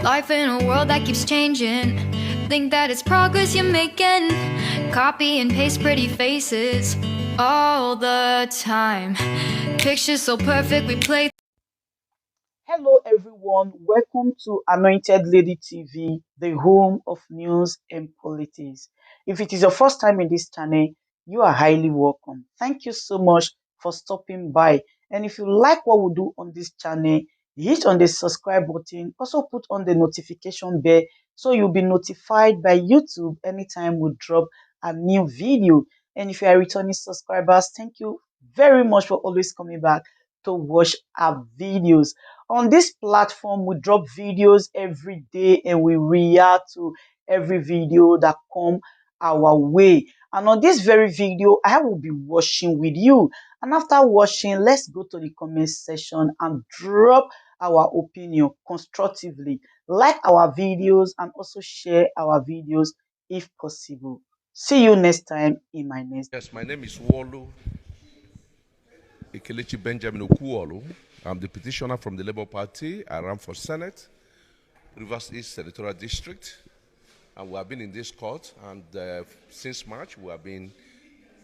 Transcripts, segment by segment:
Life in a world that keeps changing. Think that it's progress you're making. Copy and paste pretty faces all the time. Pictures so perfect we play. Hello, everyone. Welcome to Anointed Lady TV, the home of news and politics. If it is your first time in this channel, you are highly welcome. Thank you so much for stopping by. And if you like what we do on this channel, hit on the subscribe button. Also put on the notification bell so you'll be notified by YouTube anytime we drop a new video. And if you are returning subscribers, thank you very much for always coming back to watch our videos. On this platform, we drop videos every day and we react to every video that come our way. And on this very video, I will be watching with you. And after watching, let's go to the comment section and drop our opinion constructively. Like our videos and also share our videos if possible. See you next time in my next. Yes, my name is Wolu Elèĉťion Benjamin Okuolu. I'm the petitioner from the Labour Party. I ran for Senate, Rivers East Senatorial District, and we have been in this court. And since March, we have been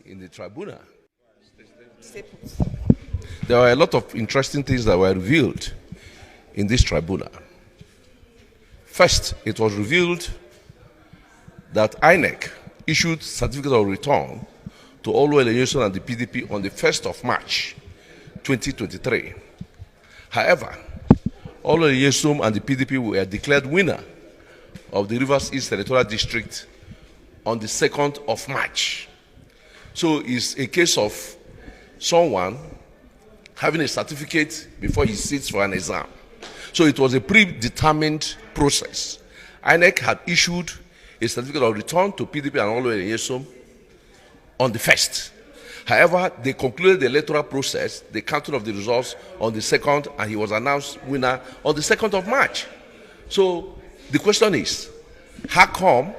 in the tribunal. There are a lot of interesting things that were revealed in this tribunal. First, it was revealed that INEC issued certificate of return to Elèĉťion and the PDP on the 1st of March 2023. However, Elèĉťion and the PDP were declared winner of the Rivers East Senatorial District on the 2nd of March. So it's a case of someone having a certificate before he sits for an exam. So it was a predetermined process. INEC had issued a certificate of return to PDP and Elèĉťion on the 1st. However, they concluded the electoral process, the counting of the results on the 2nd, and he was announced winner on the 2nd of March. So the question is, how come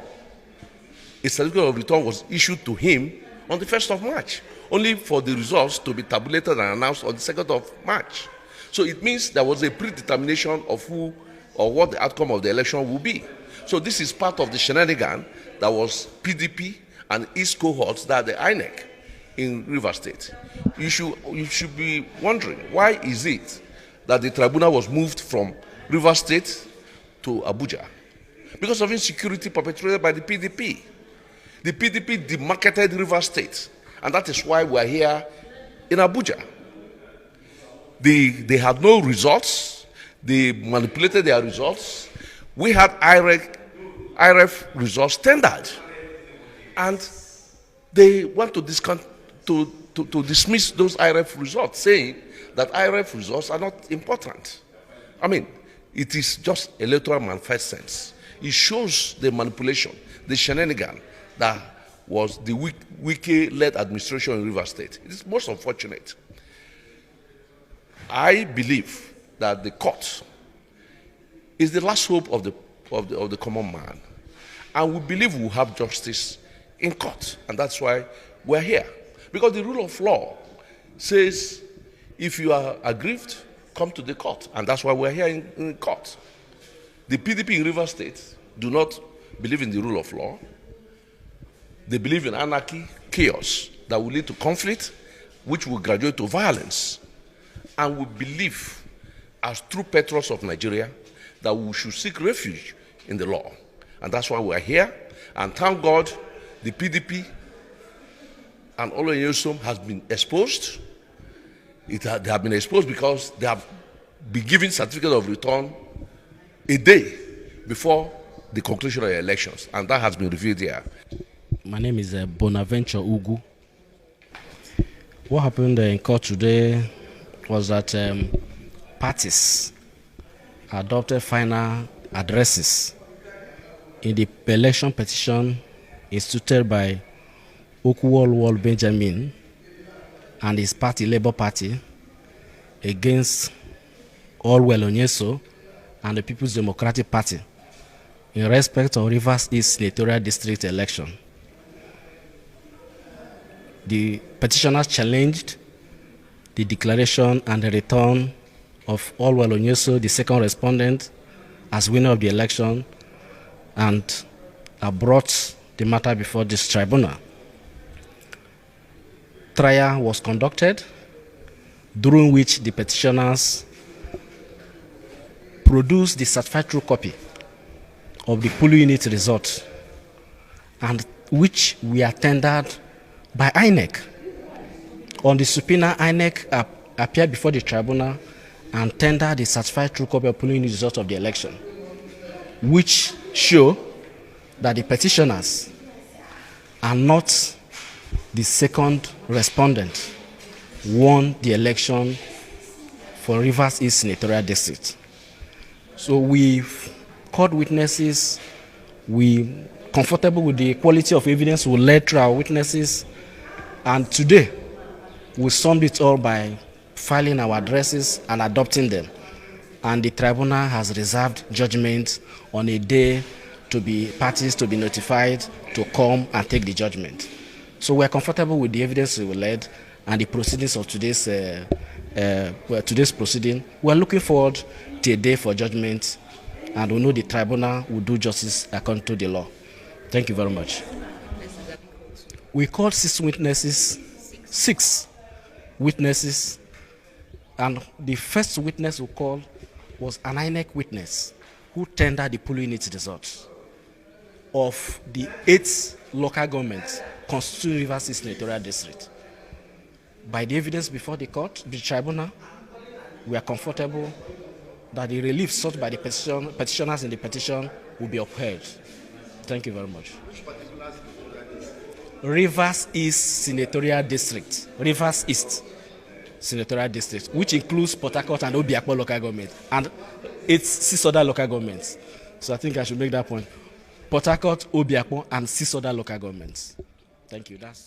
a certificate of return was issued to him on the 1st of March, only for the results to be tabulated and announced on the 2nd of March? So it means there was a predetermination of who or what the outcome of the election will be. So this is part of the shenanigan that was PDP and its cohorts, that the INEC in Rivers State. You should be wondering, why is it that the tribunal was moved from Rivers State to Abuja? Because of insecurity perpetrated by the PDP. The PDP demarketed Rivers State, and that is why we are here in Abuja. They had no results. They manipulated their results. We had IREF results tendered, and they want to dismiss those IREF results, saying that IREF results are not important. I mean, it is just electoral malfeasance. It shows the manipulation, the shenanigan that was the Wike-led administration in Rivers State. It is most unfortunate. I believe that the court is the last hope of the common man, and we believe we will have justice in court, and that's why we're here. Because the rule of law says, if you are aggrieved, come to the court, and that's why we're here in court. The PDP in Rivers State do not believe in the rule of law. They believe in anarchy, chaos that will lead to conflict, which will graduate to violence. And we believe, as true patriots of Nigeria, that we should seek refuge in the law. And that's why we're here. And thank God, the PDP and Elèĉťion has been exposed. They have been exposed because they have been given certificate of return a day before the conclusion of the elections, and that has been revealed here. My name is Bonaventure Ugu. What happened in court today was that parties adopted final addresses in the election petition instituted by Okuolu Benjamin and his party, Labour Party, against Elèĉťion and the People's Democratic Party in respect of Rivers East Senatorial District election. The petitioners challenged the declaration and the return of Elèĉťion, the second respondent, as winner of the election and brought the matter before this tribunal. Trial was conducted, during which the petitioners produced the certified true copy of the polling unit result, and which were tendered by INEC. On the subpoena, INEC appeared before the tribunal and tendered the certified true copy of polling unit result of the election, which show that the petitioners are not the second respondent won the election for Rivers East Senatorial District. So we've called witnesses, we comfortable with the quality of evidence we led through our witnesses, and today we summed it all by filing our addresses and adopting them. And the tribunal has reserved judgment on a day to be parties to be notified to come and take the judgment. So we're comfortable with the evidence we led and the proceedings of today's proceeding. We're looking forward to a day for judgment, and we know the tribunal will do justice according to the law. Thank you very much. We called six witnesses, and the first witness we called was an INEC witness who tendered the polling unit results of the 8 local governments constituting Rivers East Senatorial District. By the evidence before the court, the tribunal, we are comfortable that the relief sought by the petitioners in the petition will be upheld. Thank you very much. Rivers East Senatorial District. Rivers East Senatorial District, which includes Port Harcourt and Obiakpo local government, and 6 other local governments. So I think I should make that point. Port Harcourt, Obiakpo, and 6 other local governments. Thank you. That's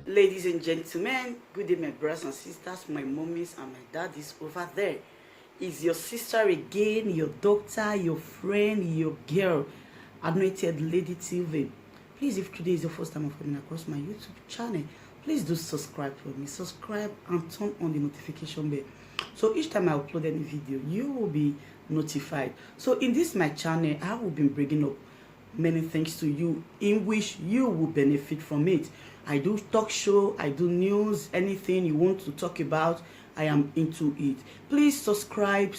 Ladies and gentlemen, good day, my brothers and sisters, my mommies and my daddies over there. Is your sister again, your doctor, your friend, your girl, Anointed Lady TV. Please, if today is your first time of coming across my YouTube channel, please do subscribe for me. Subscribe and turn on the notification bell. So each time I upload any video, you will be notified. So in this my channel, I will be bringing up many things to you in which you will benefit from it. I do talk show, I do news, anything you want to talk about, I am into it. Please subscribe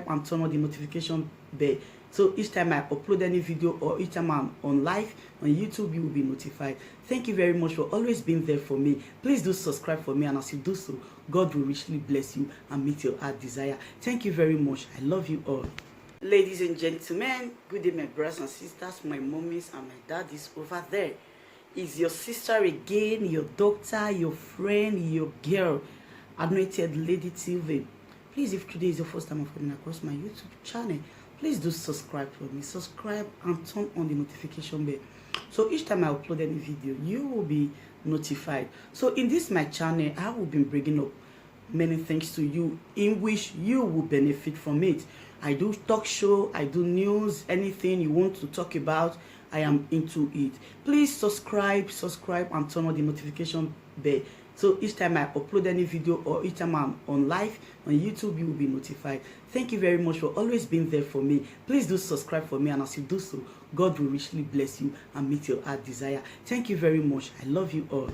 and turn on the notification bell. So each time I upload any video or each time I'm on live on YouTube, you will be notified. Thank you very much for always being there for me. Please do subscribe for me, and as you do so, God will richly bless you and meet your heart desire. Thank you very much. I love you all. Ladies and gentlemen, good day, my brothers and sisters, my mommies and my daddies over there. Is your sister again, your doctor, your friend, your girl, Anointed Lady TV. Please, if today is your first time of coming across my YouTube channel, please do subscribe for me. Subscribe and turn on the notification bell. So each time I upload any video, you will be notified. So in this my channel, I will be bringing up many things to you in which you will benefit from it. I do talk show, I do news, anything you want to talk about, I am into it. Please subscribe and turn on the notification bell. So each time I upload any video or each time I'm on live on YouTube, you will be notified. Thank you very much for always being there for me. Please do subscribe for me, and as you do so, God will richly bless you and meet your heart desire. Thank you very much. I love you all.